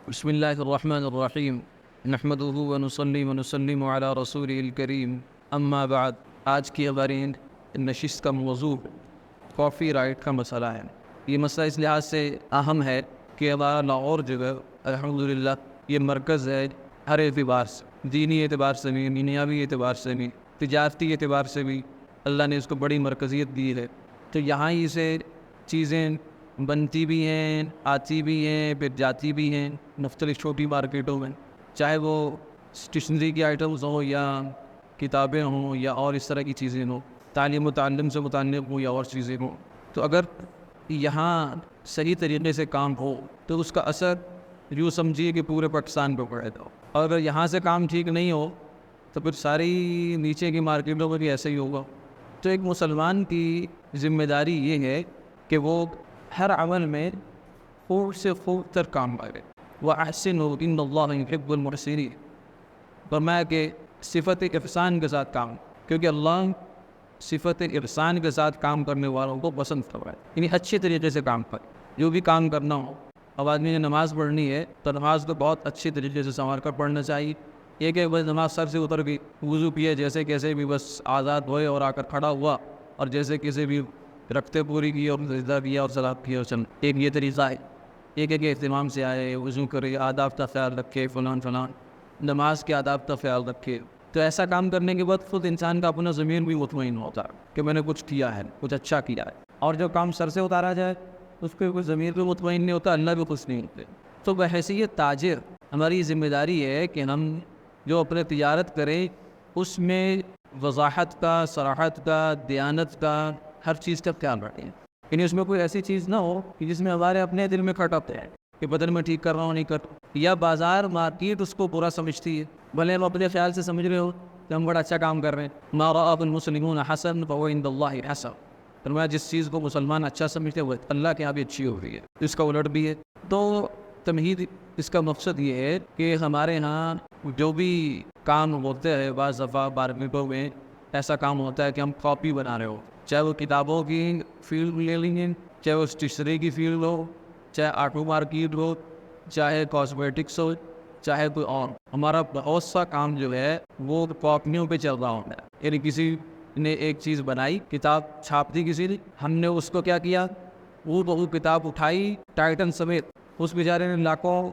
بسم اللہ الرحمن الرحیم نحمدہ ونصلی ونسلم علی رسولہ الکریم اما بعد۔ آج کی ہماری نشست کا موضوع کاپی رائٹ کا مسئلہ ہے۔ یہ مسئلہ اس لحاظ سے اہم ہے کہ ہمارا لاہور جو ہے الحمدللہ یہ مرکز ہے، ہر اعتبار سے، دینی اعتبار سے بھی، دنیاوی اعتبار سے بھی، تجارتی اعتبار سے بھی اللہ نے اس کو بڑی مرکزیت دی ہے۔ تو یہاں ہی سے چیزیں بنتی بھی ہیں، آتی بھی ہیں، پھر جاتی بھی ہیں مختلف چھوٹی مارکیٹوں میں، چاہے وہ اسٹیشنری کی آئٹمز ہوں یا کتابیں ہوں یا اور اس طرح کی چیزیں ہوں، تعلیم و تعلم سے متعلق ہوں یا اور چیزیں ہوں۔ تو اگر یہاں صحیح طریقے سے کام ہو تو اس کا اثر یوں سمجھیے کہ پورے پاکستان پہ پڑے گا، اور اگر یہاں سے کام ٹھیک نہیں ہو تو پھر ساری نیچے کی مارکیٹوں میں بھی ایسا ہی ہوگا۔ تو ایک مسلمان کی ذمہ داری یہ ہے کہ وہ ہر عمل میں خوب سے خوب تر کام کرے۔ وَأَحْسِنُوا إِنَّ اللَّهَ يُحِبُّ الْمُحْسِنِينَ، فرمایا کہ صفت احسان کے ساتھ کام، کیونکہ اللہ صفت احسان کے ساتھ کام کرنے والوں کو پسند کرتا ہے، یعنی اچھے طریقے سے کام کرے۔ جو بھی کام کرنا ہو، اب آدمی نے نماز پڑھنی ہے تو نماز کو بہت اچھے طریقے سے سنوار کر پڑھنا چاہیے۔ یہ کہ بس نماز سر سے اتر گئی، وضو کیے جیسے کیسے بھی بس آزاد ہوئے اور آ کر کھڑا ہوا اور جیسے کیسے بھی رکھتے پوری کی اور سجدہ کیا اور صلاۃ کی اور چل، ایک یہ طریقہ ہے۔ ایک ہے کہ اہتمام سے آئے، وضو کرے، آداب کا خیال رکھے، فلان نماز کے آداب کا خیال رکھے۔ تو ایسا کام کرنے کے بعد خود انسان کا اپنا ضمیر بھی مطمئن ہوتا ہے کہ میں نے کچھ کیا ہے، کچھ اچھا کیا ہے۔ اور جو کام سر سے اتارا جائے اس کے کوئی ضمیر بھی مطمئن نہیں ہوتا، اللہ بھی خوش نہیں ہوتے۔ تو بحیثیت تاجر ہماری ذمہ داری ہے کہ ہم جو اپنے تجارت کریں اس میں وضاحت کا، صراحت کا، دیانت کا، ہر چیز کا خیال رکھیں، یعنی اس میں کوئی ایسی چیز نہ ہو کہ جس میں ہمارے اپنے دل میں کھٹکتے ہیں کہ بدن میں ٹھیک کر رہا ہوں نہیں کر رہا، یا بازار مارکیٹ اس کو برا سمجھتی ہے، بھلے ہم اپنے خیال سے سمجھ رہے ہو کہ ہم بڑا اچھا کام کر رہے ہیں۔ ما رأى المسلمون حسن فهو عند الله حسن، فرمایا جس چیز کو مسلمان اچھا سمجھتے ہیں وہ اللہ کے یہاں بھی اچھی ہو رہی ہے، اس کا الٹ بھی ہے۔ تو تمہید اس کا مقصد یہ ہے کہ ہمارے ہاں جو بھی کام ہوتے ہیں، بعض دفعہ مارکیٹوں میں ایسا کام ہوتا ہے کہ ہم کاپی بنا رہے ہو، چاہے وہ کتابوں کی فیلڈ لے لیں، چاہے وہ اسٹیشنری کی فیلڈ ہو، چاہے آٹو مارکیٹ ہو، چاہے کاسمیٹکس ہو، چاہے کوئی اور، ہمارا بہت سا کام جو ہے وہ کاپیوں پہ چل رہا ہوتا ہے۔ یعنی کسی نے ایک چیز بنائی، کتاب چھاپ دی کسی نے، ہم نے اس کو کیا کیا، وہ کتاب اٹھائی ٹائٹن سمیت، اس بیچارے نے لاکھوں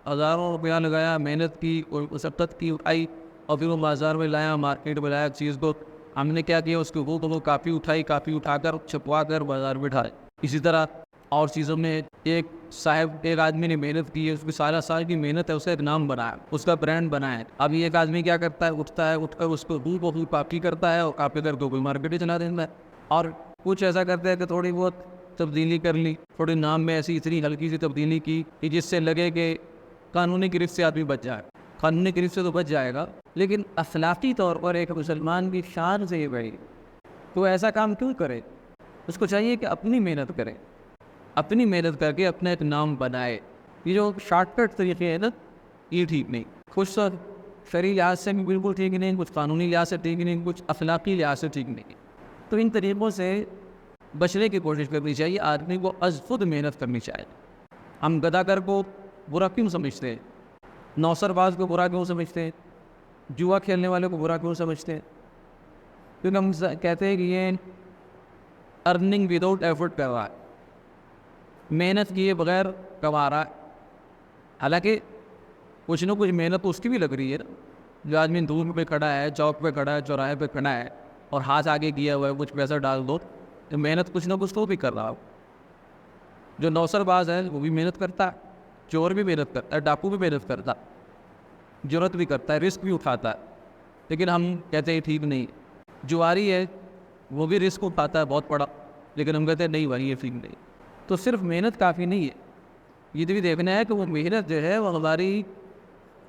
ہزاروں روپیہ لگایا، محنت کی اور مشقت کی، اٹھائی اور پھر وہ بازار میں لایا، مارکیٹ میں لایا چیز کو۔ ہم نے کیا کیا، اس کے وہ کاپی اٹھائی، کاپی اٹھا کر چھپوا کر بازار میں ڈالے۔ اسی طرح اور چیزوں میں ایک آدمی نے محنت کی ہے، اس کی سال کی محنت ہے، اس کا ایک نام بنایا، اس کا برانڈ بنایا ہے۔ ابھی ایک آدمی کیا کرتا ہے، اٹھتا ہے، اٹھ کر اس کو کاپی کرتا ہے اور کاپی کر کے کوئی مارکیٹ چلا دیتا ہے، اور کچھ ایسا کرتے ہیں کہ تھوڑی بہت تبدیلی کر لی، تھوڑی نام میں ایسی اتنی ہلکی سی تبدیلی کی کہ جس سے لگے کہ قانونی گرفت سے آدمی بچ جائے۔ قانونی گرفت سے تو بچ جائے گا، لیکن اخلاقی طور پر ایک مسلمان کی شان سے یہ بڑی، تو ایسا کام کیوں کرے؟ اس کو چاہیے کہ اپنی محنت کرے، اپنی محنت کر کے اپنا ایک نام بنائے۔ یہ جو شارٹ کٹ طریقے ہیں نا، یہ ٹھیک نہیں، کچھ تو شرعی لحاظ سے بھی بالکل ٹھیک نہیں، کچھ قانونی لحاظ سے ٹھیک نہیں، کچھ اخلاقی لحاظ سے ٹھیک نہیں۔ تو ان طریقوں سے بچنے کی کوشش کرنی چاہیے، آدمی کو از خود محنت کرنی چاہیے۔ ہم گداگر کو برا کیوں سمجھتے ہیں، نوسر باز کو برا کیوں سمجھتے ہیں، جوا کھیلنے والے کو برا کیوں سمجھتے ہیں؟ کیونکہ ہم کہتے ہیں کہ یہ ارننگ وداؤٹ ایفرٹ کر رہا ہے، محنت کیے بغیر کما رہا ہے۔ حالانکہ کچھ نہ کچھ محنت اس کی بھی لگ رہی ہے نا۔ جو آدمی دور پہ کھڑا ہے، چوک پہ کھڑا ہے، چوراہے پہ کھڑا ہے اور ہاتھ آگے کیا ہوا ہے کچھ پیسہ ڈال دو، تو محنت کچھ نہ کچھ تو بھی کر رہا ہو۔ جو نوسر باز ہے وہ بھی محنت کرتا ہے، چور بھی محنت کرتا ہے، ڈاکو بھی محنت کرتا ہے، جرت بھی کرتا ہے، رسک بھی اٹھاتا ہے، لیکن ہم کہتے ہیں ٹھیک نہیں۔ جواری ہے وہ بھی رسک اٹھاتا ہے بہت بڑا، لیکن ہم کہتے ہیں نہیں بھائی یہ ٹھیک نہیں۔ تو صرف محنت کافی نہیں ہے، یہ بھی دیکھنا ہے کہ وہ محنت جو ہے وہ ہماری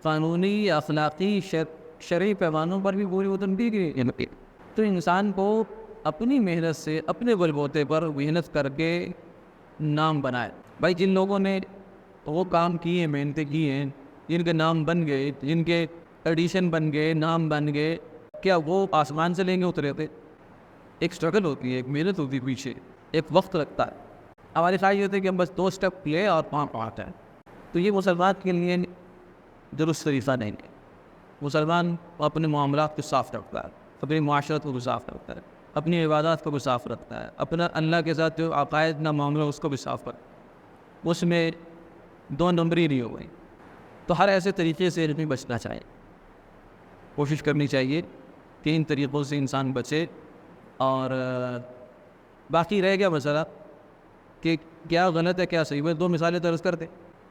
قانونی، اخلاقی، شرعی پیمانوں پر بھی پوری اترتی ہے۔ تو انسان کو اپنی محنت سے، اپنے بل بوتے پر محنت کر کے نام بنائے۔ بھائی جن لوگوں نے وہ کام کیے ہیں، محنتیں کی ہیں، جن کے نام بن گئے، جن کے ایڈیشن بن گئے، نام بن گئے، کیا وہ آسمان سے لیں گے اترے تھے؟ ایک اسٹرگل ہوتی ہے، ایک محنت ہوتی ہے، پیچھے ایک وقت لگتا ہے۔ ہماری خواہش یہ ہوتی ہے کہ ہم بس 2 اسٹیپ لے اور وہاں پہنچ جائیں، تو یہ مسلمان کے لیے درست طریقہ نہیں ہے. مسلمان اپنے معاملات کو صاف رکھتا ہے, اپنی معاشرت کو بھی صاف رکھتا ہے, اپنی عبادات کو بھی صاف رکھتا ہے, اپنا اللہ کے ساتھ جو عقائد نہ معاملہ اس کو بھی صاف رکھتا ہے, اس میں دو نمبری نہیں ہو گئی. تو ہر ایسے طریقے سے نہیں بچنا چاہیے, کوشش کرنی چاہیے 3 طریقوں سے انسان بچے. اور باقی رہ گیا مسئلہ کہ کیا غلط ہے کیا صحیح. میں 2 مثالیں درج کر دیں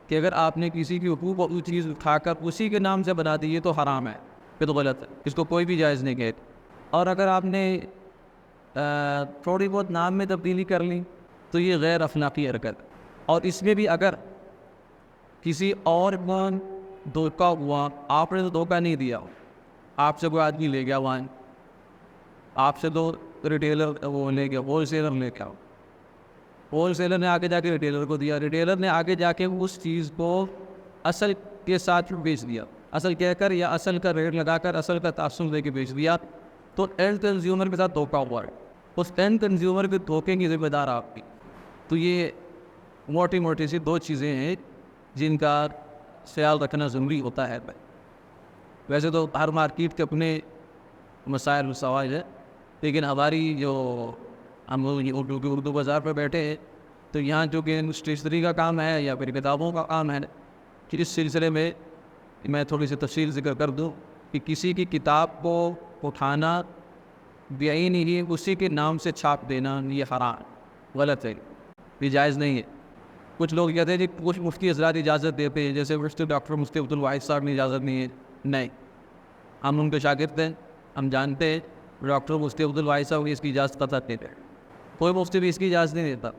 کہ اگر آپ نے کسی کی حقوق اور چیز اٹھا کر اسی کے نام سے بنا دی یہ تو حرام ہے, یہ تو غلط ہے, اس کو کوئی بھی جائز نہیں کہتے. اور اگر آپ نے تھوڑی بہت نام میں تبدیلی کر لی تو یہ غیر اخلاقی حرکت. اور اس میں بھی اگر کسی اور کو دھوکہ ہوا, آپ نے تو دھوکہ نہیں دیا, آپ سے کوئی آدمی لے گیا وہاں, آپ سے تو ریٹیلر وہ لے گیا, ہول سیلر لے گیا, ہول سیلر نے آگے جا کے ریٹیلر کو دیا, ریٹیلر نے آگے جا کے اس چیز کو اصل کے ساتھ بیچ دیا, اصل کہہ کر یا اصل کا ریٹ لگا کر اصل کا تعصب دے کے بیچ دیا, تو اینڈ کنزیومر کے ساتھ دھوکہ ہوا ہے. اس اینڈ کنزیومر کے دھوکے کی ذمہ دار آپ کی. تو یہ موٹی موٹی سی 2 چیزیں ہیں جن کا خیال رکھنا ضروری ہوتا ہے. ویسے تو ہر مارکیٹ کے اپنے مسائل و سوال ہے, لیکن ہماری جو ہم اردو بازار پہ بیٹھے ہیں تو یہاں جو کہ اسٹیشنری کا کام ہے یا پھر کتابوں کا کام ہے, کہ اس سلسلے میں میں تھوڑی سی تفصیل ذکر کر دوں کہ کسی کی کتاب کو اٹھانا بعین ہی اسی کے نام سے چھاپ دینا یہ حرام, غلط ہے, یہ جائز نہیں ہے. کچھ لوگ کہتے ہیں جی کچھ مفتی حضرات اجازت دیتے ہیں, جیسے ڈاکٹر مفتی عبدالواحد صاحب نے اجازت نہیں ہے. نہیں, ہم ان کے شاگرد ہیں, ہم جانتے ہیں ڈاکٹر مفتی عبدالواحد صاحب اس کی اجازت قطع دیتے ہیں. کوئی مفتی بھی اس کی اجازت نہیں دیتا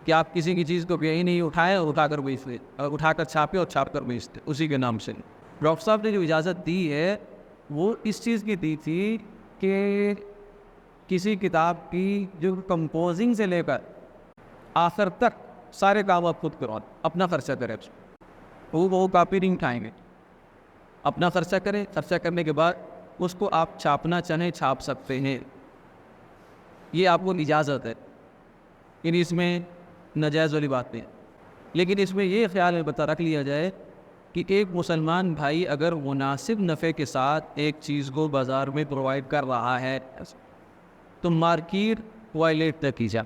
کہ آپ کسی کی چیز کو بعین ہی اٹھائیں اور اٹھا کر بیچ دیں, اور اٹھا کر چھاپیں اور چھاپ کر بیچ دیں اسی کے نام سے. ڈاکٹر صاحب نے جو اجازت دی ہے وہ اس چیز کی دی تھی کہ کسی کتاب کی جو کمپوزنگ سے لے کر آخر تک سارے کام آپ خود کرو, اپنا خرچہ کریں, وہ کاپی نہیں اٹھائیں گے, اپنا خرچہ کریں, خرچہ کرنے کے بعد اس کو آپ چھاپنا چاہیں چھاپ سکتے ہیں, یہ آپ کو اجازت ہے. یعنی اس میں ناجائز والی بات نہیں ہے. لیکن اس میں یہ خیال میں بتا رکھ لیا جائے کہ ایک مسلمان بھائی اگر مناسب نفع کے ساتھ ایک چیز کو بازار میں پرووائڈ کر رہا ہے تو مارکیٹ وائلیٹ نہ کی جائے,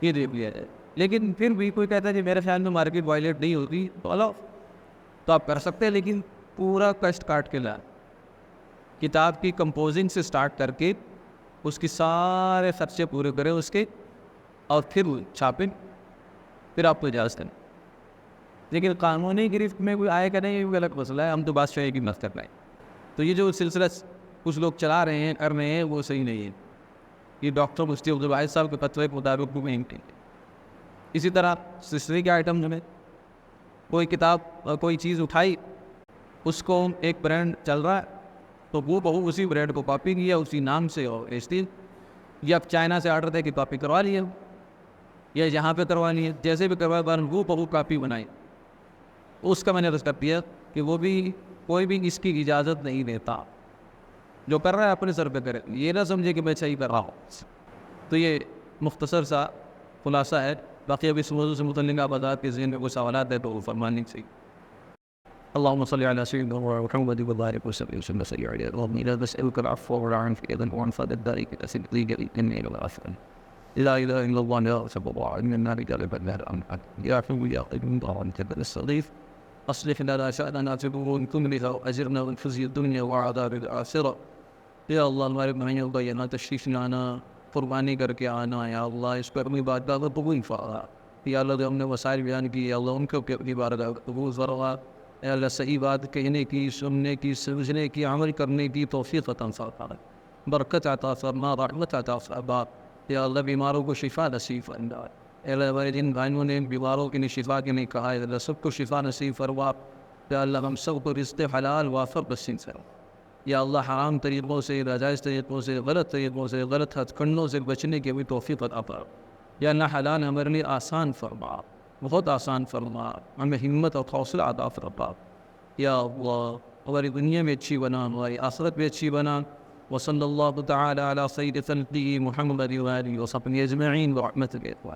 یہ دیکھ لیا جائے. لیکن پھر بھی کوئی کہتا ہے کہ میرے خیال میں مارکیٹ وائلیٹ نہیں ہوتی تو آپ کر سکتے ہیں, لیکن پورا کشٹ کاٹ کے لائیں, کتاب کی کمپوزنگ سے سٹارٹ کر کے اس کی سارے خرچے پورے کریں اس کے, اور پھر چھاپیں, پھر آپ کو اجازت دیں. لیکن قانونی گرفت میں کوئی آئے گا نہیں, یہ غلط مسئلہ ہے, ہم تو بادشاہی کی مت کر رہے ہیں. تو یہ جو سلسلہ کچھ لوگ چلا رہے ہیں کر رہے ہیں وہ صحیح نہیں ہے. یہ ڈاکٹر مفتی عبدالواحد صاحب کے فتوے کے مطابق وہ نہیں. اسی طرح اسٹیشنری کے آئٹم میں کوئی کتاب کوئی چیز اٹھائی, اس کو ایک برانڈ چل رہا ہے تو وہ بہو اسی برانڈ کو کاپی کیا اسی نام سے اور بیچ دی, یا چائنا سے آرڈر دے کہ کاپی کروا لیے, یا جہاں پہ کروا لیے جیسے بھی کروا وہ بہو کاپی بنائی. اس کا میں نے رض کر دیا کہ وہ بھی کوئی بھی اس کی اجازت نہیں دیتا, جو کر رہا ہے اپنے سر پہ کرے, یہ نہ سمجھے کہ میں صحیح کر رہا ہوں. تو یہ مختصر سا خلاصہ ہے. باقی اب اس موضوع سے متعلق آبادات کے ذہن میں کوئی سوالات ہے تو وہ فرمانی چاہیے. اللهم صل على سيدنا محمد وبارك وسلم وسلم عليه. اللهم إنا نسألك العفو والعافية والعافية الدائمة التي تجنبنا والعافية. لا إله إلا الله لا إله إلا الله إن النار جلب النار أمحد يا حي يا قيوم أنت الصديق أصلح لنا شأننا تبون كملها وأجرنا من خزي الدنيا وعذاب الآخرة. یا اللہ ہمارے بھائیوں کا یہاں تشریف لانا, قربانی کر کے آنا, یا اللہ اس پر اپنی بارگاہ کا قبول فرما. یا اللہ جو ہم نے وسائل بیان کی یا اللہ ان کو اپنی بارگاہ کا قبول فرما. یا اللہ صحیح بات کہنے کی, سننے کی, سمجھنے کی, عمل کرنے کی توفیق عطا فرما, برکت عطا فرما, رحمت عطا فرما. یا اللہ بیماروں کو شفا نصیب فرما. یا اللہ ہمارے جن بھائیوں نے بیماروں کے لیے شفا کے لیے کہا ہے اللہ سب کو شفا نصیب فرما. یا اللہ ہم سب کو رزق حلال وافر نصیب فرما. یا اللہ حرام طریقوں سے, ناجائز طریقوں سے, غلط طریقوں سے, غلط ہتھ کنڈوں سے بچنے کے بھی توفیق عطا فرما. یا اللہ حلال ہمارے لیے آسان فرما, بہت آسان فرما, ہمیں ہمت اور حوصلہ عطا فرما. یا اللہ ہماری دنیا میں اچھی بنا, ہماری آخرت میں اچھی بنا. وصلی اللہ تعالی علی سید خلقہ محمد وآلہ وصحبہ اجمعین برحمتک.